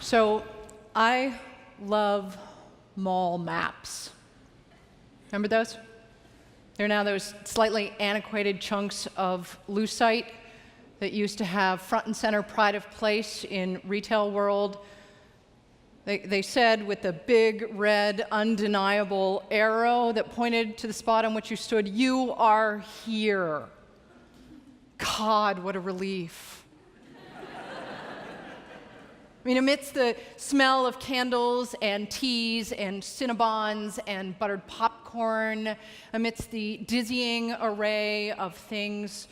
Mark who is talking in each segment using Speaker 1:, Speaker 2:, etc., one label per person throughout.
Speaker 1: So I love mall maps. Remember those? They're now those slightly antiquated chunks of lucite that used to have front and center pride of place in retail world. They said with the big red undeniable arrow that pointed to the spot on which you stood, "You are here." God, what a relief. I mean, amidst the smell of candles and teas and Cinnabons and buttered popcorn, amidst the dizzying array of things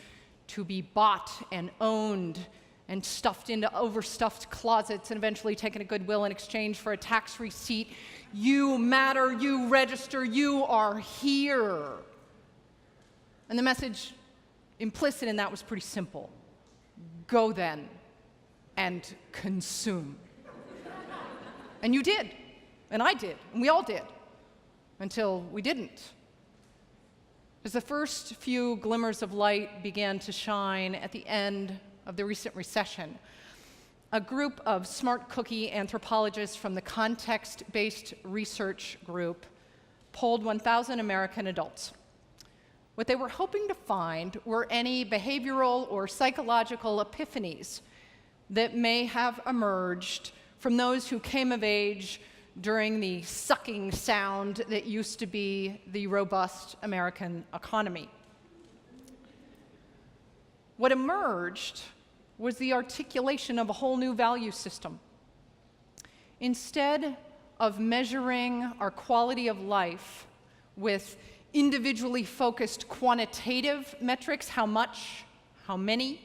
Speaker 1: to be bought and owned and stuffed into overstuffed closets and eventually taken to Goodwill in exchange for a tax receipt, you matter, you register, you are here. And the message implicit in that was pretty simple. Go then and consume. And you did, and I did, and we all did, until we didn't. As the first few glimmers of light began to shine at the end of the recent recession, a group of smart cookie anthropologists from the context-based research group polled 1,000 American adults. What they were hoping to find were any behavioral or psychological epiphanies that may have emerged from those who came of age during the sucking sound that used to be the robust American economy. What emerged was the articulation of a whole new value system. Instead of measuring our quality of life with individually focused quantitative metrics, how much, how many,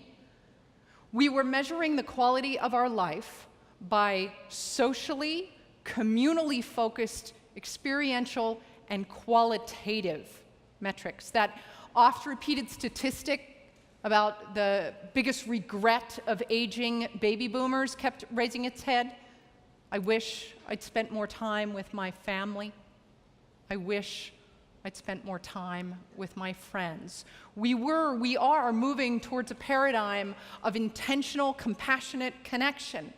Speaker 1: we were measuring the quality of our life by socially, communally focused, experiential, and qualitative metrics. That oft-repeated statistic about the biggest regret of aging baby boomers kept raising its head. I wish I'd spent more time with my family. I wish I'd spent more time with my friends. We are moving towards a paradigm of intentional, compassionate connection.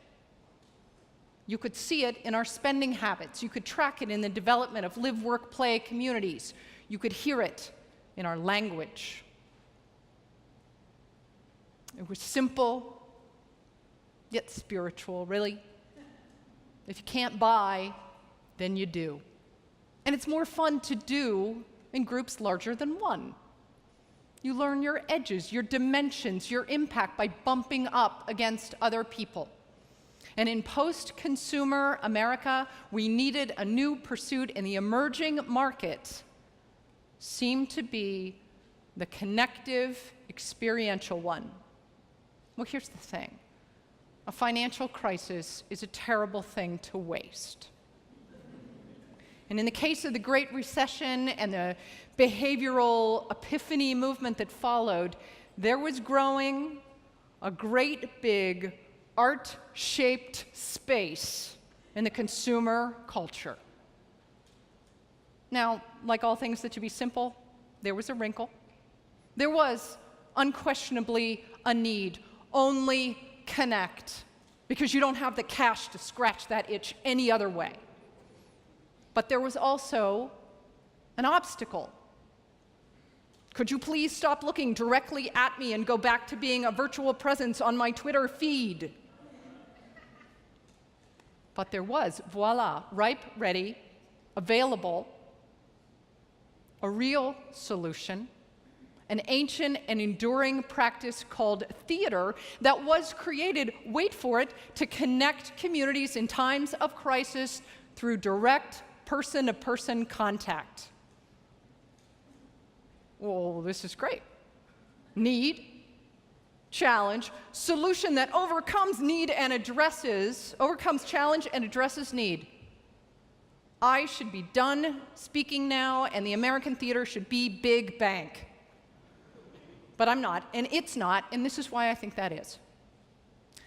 Speaker 1: You could see it in our spending habits. You could track it in the development of live, work, play communities. You could hear it in our language. It was simple, yet spiritual, really. If you can't buy, then you do. And it's more fun to do in groups larger than one. You learn your edges, your dimensions, your impact by bumping up against other people. And in post-consumer America, we needed a new pursuit, and the emerging market seemed to be the connective, experiential one. Well, here's the thing. A financial crisis is a terrible thing to waste. And in the case of the Great Recession and the behavioral epiphany movement that followed, there was growing a great big art-shaped space in the consumer culture. Now, like all things that should be simple, there was a wrinkle. There was unquestionably a need. Only connect, because you don't have the cash to scratch that itch any other way. But there was also an obstacle. Could you please stop looking directly at me and go back to being a virtual presence on my Twitter feed? But there was, voila, ripe, ready, available, a real solution, an ancient and enduring practice called theater that was created, wait for it, to connect communities in times of crisis through direct person-to-person contact. Well, this is great. Need, challenge, solution that overcomes challenge and addresses need. I should be done speaking now, and the American theater should be big bank. But I'm not, and it's not, and this is why I think that is.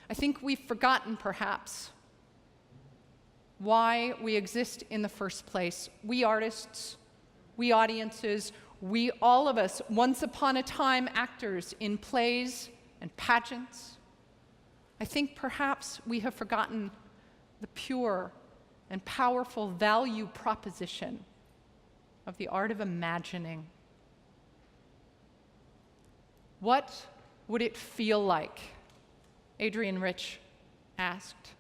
Speaker 1: I think we've forgotten, perhaps, why we exist in the first place. We artists, we audiences, we all of us, once upon a time actors in plays and pageants. I think perhaps we have forgotten the pure and powerful value proposition of the art of imagining. What would it feel like, Adrienne Rich asked,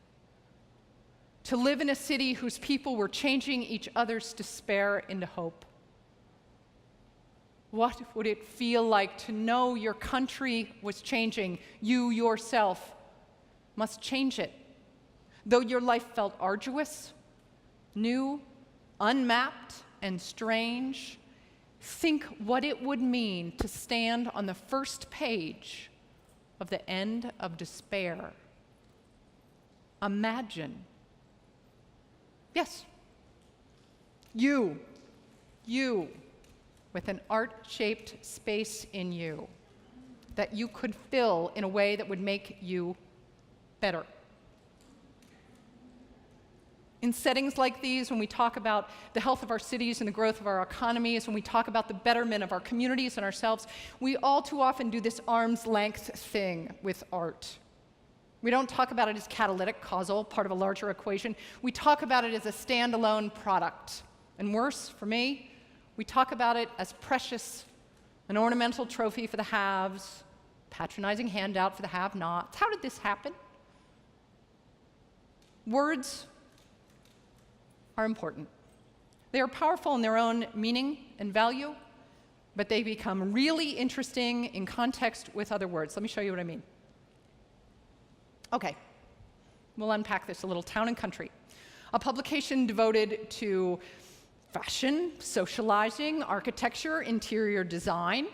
Speaker 1: to live in a city whose people were changing each other's despair into hope? What would it feel like to know your country was changing? You yourself must change it. Though your life felt arduous, new, unmapped, and strange, think what it would mean to stand on the first page of The End of Despair. Imagine. Yes, you, with an art-shaped space in you that you could fill in a way that would make you better. In settings like these, when we talk about the health of our cities and the growth of our economies, when we talk about the betterment of our communities and ourselves, we all too often do this arm's length thing with art. We don't talk about it as catalytic, causal, part of a larger equation. We talk about it as a standalone product. And worse, for me, we talk about it as precious, an ornamental trophy for the haves, patronizing handout for the have-nots. How did this happen? Words are important. They are powerful in their own meaning and value, but they become really interesting in context with other words. Let me show you what I mean. Okay, we'll unpack this a little. Town and Country, a publication devoted to fashion, socializing, architecture, interior design,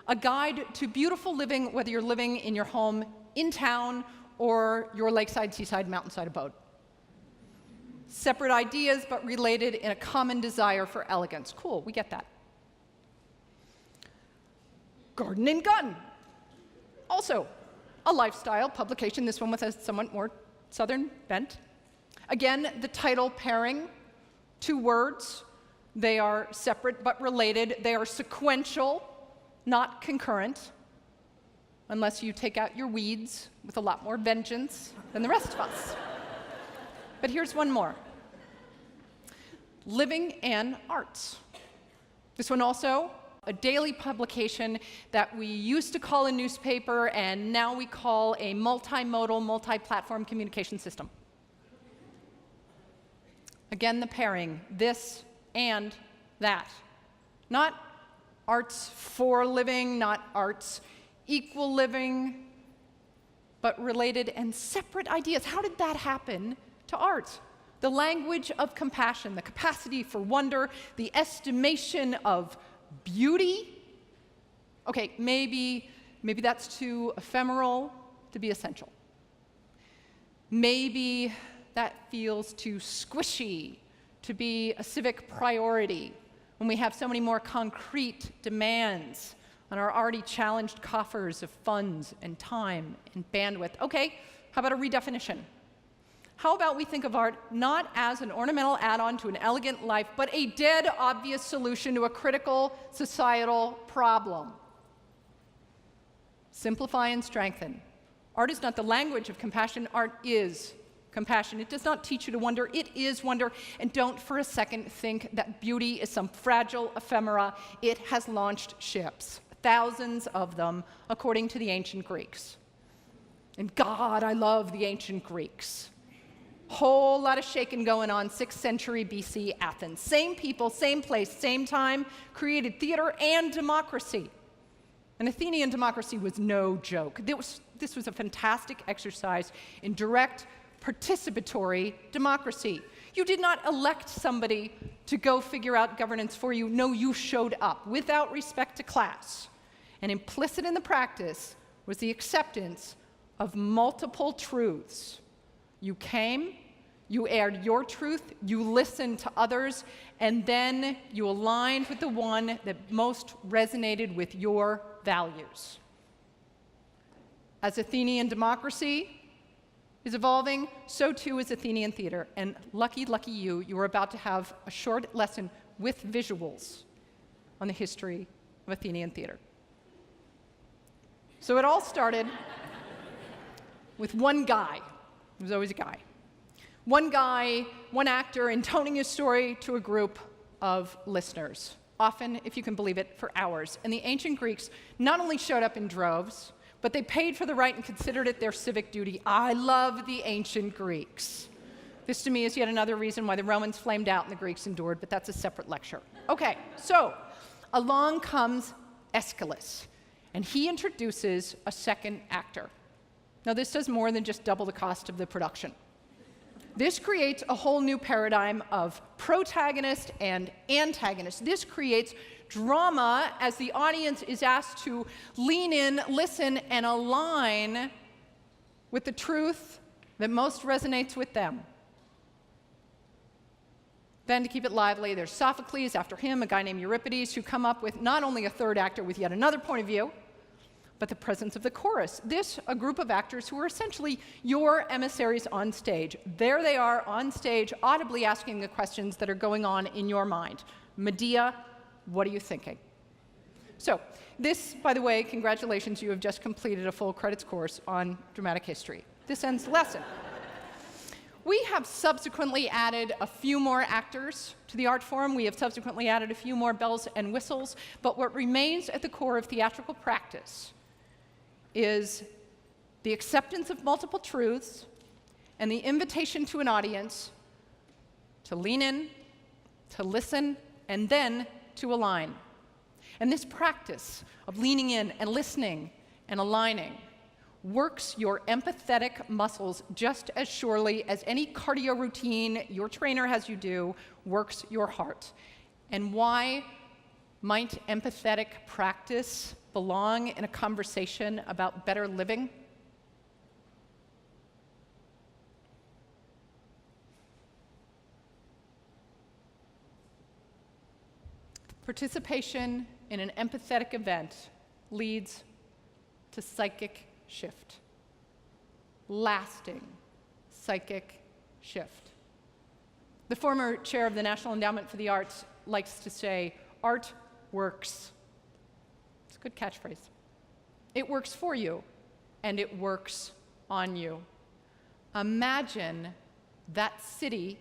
Speaker 1: a guide to beautiful living, whether you're living in your home in town or your lakeside, seaside, mountainside abode. Separate ideas, but related in a common desire for elegance. Cool, we get that. Garden and Gun, also a lifestyle publication, this one with a somewhat more southern bent. Again, the title pairing, 2 words. They are separate but related. They are sequential, not concurrent, unless you take out your weeds with a lot more vengeance than the rest of us. But here's one more. Living and Arts. This one also, a daily publication that we used to call a newspaper and now we call a multimodal, multi-platform communication system. Again, the pairing, this and that. Not arts for living, not arts equal living, but related and separate ideas. How did that happen to art? The language of compassion, the capacity for wonder, the estimation of beauty. Okay, maybe that's too ephemeral to be essential. Maybe that feels too squishy to be a civic priority when we have so many more concrete demands on our already challenged coffers of funds and time and bandwidth. Okay, how about a redefinition? How about we think of art not as an ornamental add-on to an elegant life, but a dead obvious solution to a critical societal problem? Simplify and strengthen. Art is not the language of compassion. Art is compassion. It does not teach you to wonder. It is wonder. And don't for a second think that beauty is some fragile ephemera. It has launched ships, thousands of them, according to the ancient Greeks. And God, I love the ancient Greeks. Whole lot of shaking going on, 6th century BC Athens. Same people, same place, same time, created theater and democracy. And Athenian democracy was no joke. This was a fantastic exercise in direct participatory democracy. You did not elect somebody to go figure out governance for you. No, you showed up without respect to class. And implicit in the practice was the acceptance of multiple truths. You came, you aired your truth, you listened to others, and then you aligned with the one that most resonated with your values. As Athenian democracy is evolving, so too is Athenian theater. And lucky, lucky you, you are about to have a short lesson with visuals on the history of Athenian theater. So it all started with one guy. There was always a guy One guy, one actor, intoning his story to a group of listeners, often, if you can believe it, for hours. And the ancient Greeks not only showed up in droves, but they paid for the right and considered it their civic duty. I love the ancient Greeks. This, to me, is yet another reason why the Romans flamed out and the Greeks endured, but that's a separate lecture. Okay, so along comes Aeschylus, and he introduces a second actor. Now, this does more than just double the cost of the production. This creates a whole new paradigm of protagonist and antagonist. This creates drama as the audience is asked to lean in, listen, and align with the truth that most resonates with them. Then, to keep it lively, there's Sophocles, after him, a guy named Euripides, who come up with not only a third actor with yet another point of view, but the presence of the chorus. This, a group of actors who are essentially your emissaries on stage. There they are on stage, audibly asking the questions that are going on in your mind. Medea, what are you thinking? So, this, by the way, congratulations, you have just completed a full credits course on dramatic history. This ends the lesson. We have subsequently added a few more actors to the art form. We have subsequently added a few more bells and whistles. But what remains at the core of theatrical practice is the acceptance of multiple truths and the invitation to an audience to lean in, to listen, and then to align. And this practice of leaning in and listening and aligning works your empathetic muscles just as surely as any cardio routine your trainer has you do works your heart. And why might empathetic practice belong in a conversation about better living? Participation in an empathetic event leads to psychic shift. Lasting psychic shift. The former chair of the National Endowment for the Arts likes to say, art works. It's a good catchphrase. It works for you, and it works on you. Imagine that city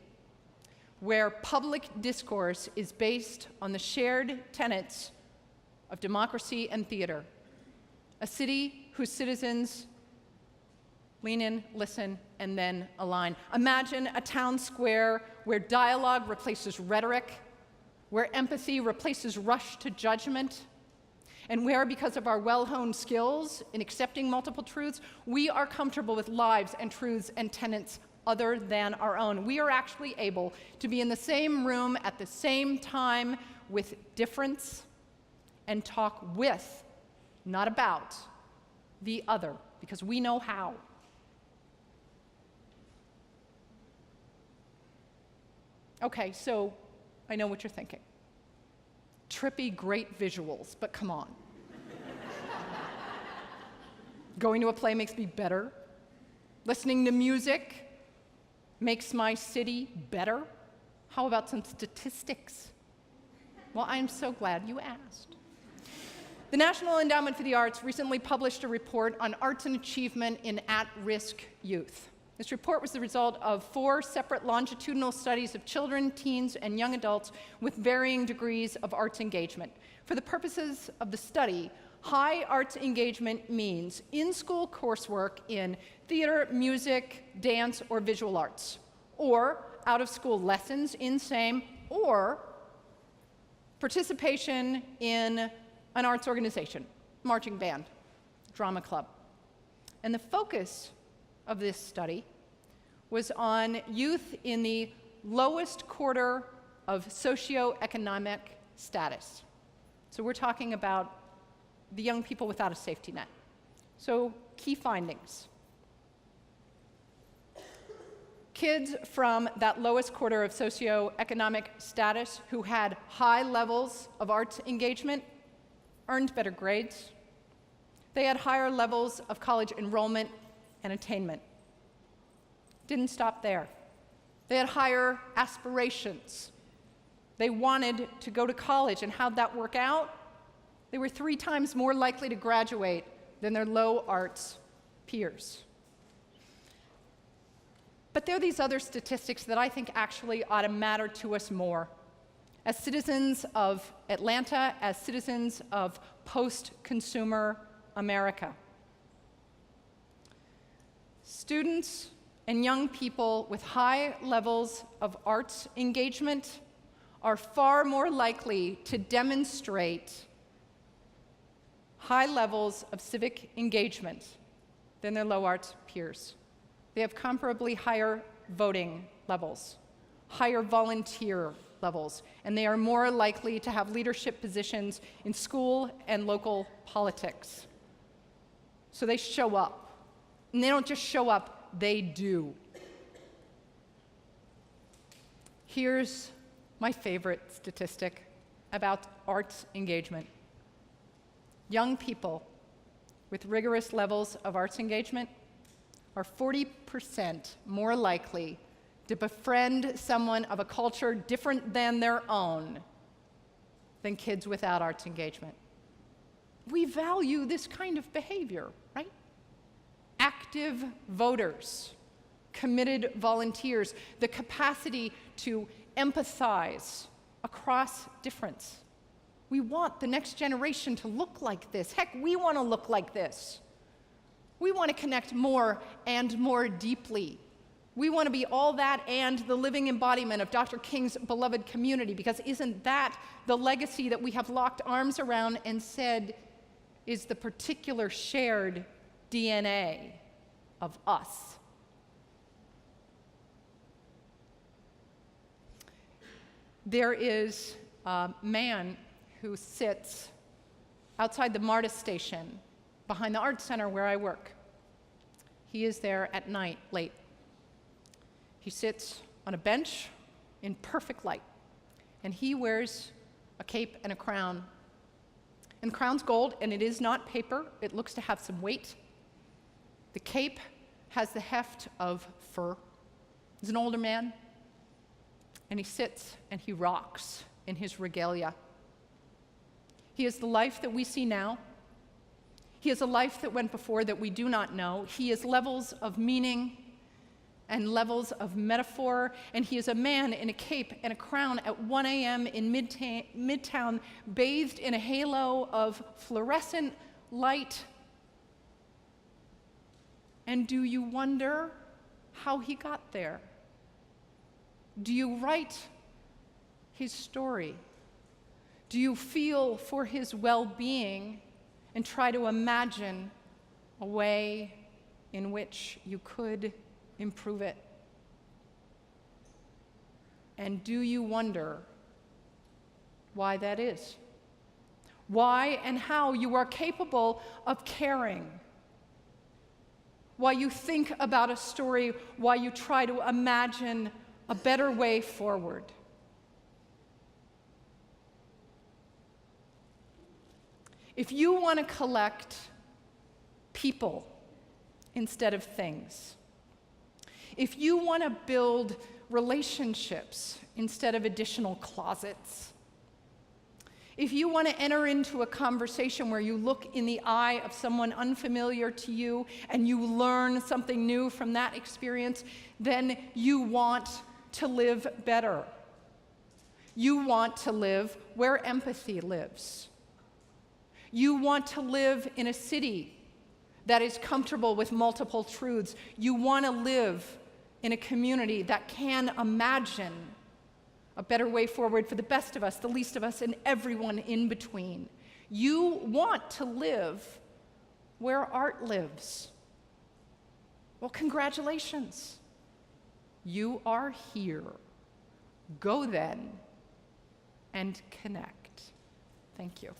Speaker 1: where public discourse is based on the shared tenets of democracy and theater. A city whose citizens lean in, listen, and then align. Imagine a town square where dialogue replaces rhetoric, where empathy replaces rush to judgment, and where, because of our well-honed skills in accepting multiple truths, we are comfortable with lives and truths and tenets other than our own. We are actually able to be in the same room at the same time with difference and talk with, not about, the other, because we know how. Okay, so I know what you're thinking. Trippy, great visuals, but come on. Going to a play makes me better. Listening to music makes my city better. How about some statistics? Well, I'm so glad you asked. The National Endowment for the Arts recently published a report on arts and achievement in at-risk youth. This report was the result of 4 separate longitudinal studies of children, teens, and young adults with varying degrees of arts engagement. For the purposes of the study, high arts engagement means in-school coursework in theater, music, dance, or visual arts, or out-of-school lessons in SAME, or participation in an arts organization, marching band, drama club. And the focus of this study was on youth in the lowest quarter of socioeconomic status. So we're talking about the young people without a safety net. So key findings. Kids from that lowest quarter of socioeconomic status who had high levels of arts engagement earned better grades. They had higher levels of college enrollment and attainment. Didn't stop there. They had higher aspirations. They wanted to go to college, and how'd that work out? They were 3 times more likely to graduate than their low arts peers. But But there are these other statistics that I think actually ought to matter to us more. As citizens of Atlanta, as citizens of post-consumer America. Students and young people with high levels of arts engagement are far more likely to demonstrate high levels of civic engagement than their low arts peers. They have comparably higher voting levels, higher volunteer levels, and they are more likely to have leadership positions in school and local politics. So they show up. And they don't just show up, they do. Here's my favorite statistic about arts engagement. Young people with rigorous levels of arts engagement are 40% more likely to befriend someone of a culture different than their own than kids without arts engagement. We value this kind of behavior, right? Active voters, committed volunteers, the capacity to empathize across difference. We want the next generation to look like this. Heck, we want to look like this. We want to connect more and more deeply. We want to be all that and the living embodiment of Dr. King's beloved community, because isn't that the legacy that we have locked arms around and said is the particular shared DNA of us? There is a man who sits outside the MARTA station behind the Arts Center where I work. He is there at night, late. He sits on a bench in perfect light, and he wears a cape and a crown. And the crown's gold, and it is not paper. It looks to have some weight. The cape has the heft of fur. He's an older man, and he sits and he rocks in his regalia. He is the life that we see now. He is a life that went before that we do not know. He is levels of meaning and levels of metaphor, and he is a man in a cape and a crown at 1 a.m. in Midtown, bathed in a halo of fluorescent light. And do you wonder how he got there? Do you write his story? Do you feel for his well-being and try to imagine a way in which you could improve it? And do you wonder why that is? Why and how you are capable of caring? Why you think about a story, why you try to imagine a better way forward? If you want to collect people instead of things, if you want to build relationships instead of additional closets, if you want to enter into a conversation where you look in the eye of someone unfamiliar to you and you learn something new from that experience, then you want to live better. You want to live where empathy lives. You want to live in a city that is comfortable with multiple truths. You want to live in a community that can imagine a better way forward for the best of us, the least of us, and everyone in between. You want to live where art lives. Well, congratulations. You are here. Go then and connect. Thank you.